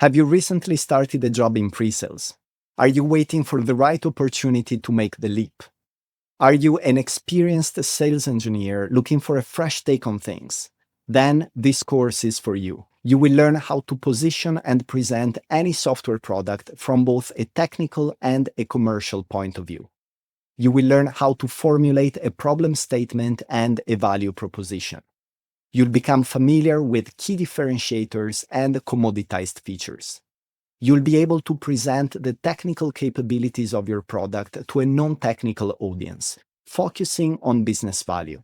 Have you recently started a job in Presales? Are you waiting for the right opportunity to make the leap? Are you an experienced sales engineer looking for a fresh take on things? Then this course is for you. You will learn how to position and present any software product from both a technical and a commercial point of view. You will learn how to formulate a problem statement and a value proposition. You'll become familiar with key differentiators and commoditized features. You'll be able to present the technical capabilities of your product to a non-technical audience, focusing on business value.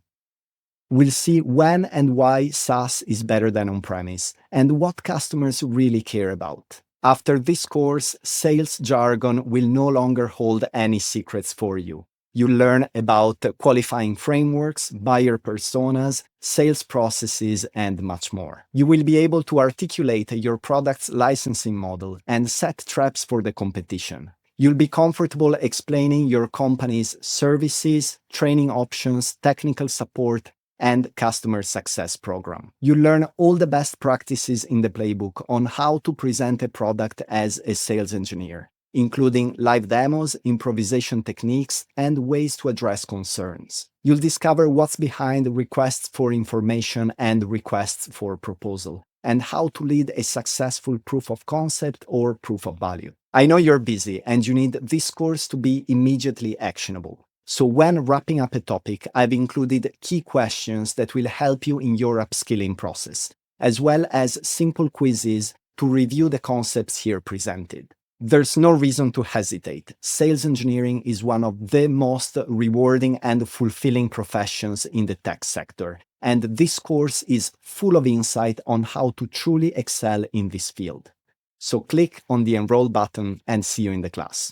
We'll see when and why SaaS is better than on-premise and what customers really care about. After this course, sales jargon will no longer hold any secrets for you. You'll learn about qualifying frameworks, buyer personas, sales processes, and much more. You will be able to articulate your product's licensing model and set traps for the competition. You'll be comfortable explaining your company's services, training options, technical support, and customer success program. You'll learn all the best practices in the playbook on how to present a product as a sales engineer, including live demos, improvisation techniques, and ways to address concerns. You'll discover what's behind requests for information and requests for proposal, and how to lead a successful proof of concept or proof of value. I know you're busy and you need this course to be immediately actionable. So when wrapping up a topic, I've included key questions that will help you in your upskilling process, as well as simple quizzes to review the concepts here presented. There's no reason to hesitate. Sales engineering is one of the most rewarding and fulfilling professions in the tech sector, and this course is full of insight on how to truly excel in this field. So click on the Enroll button and see you in the class.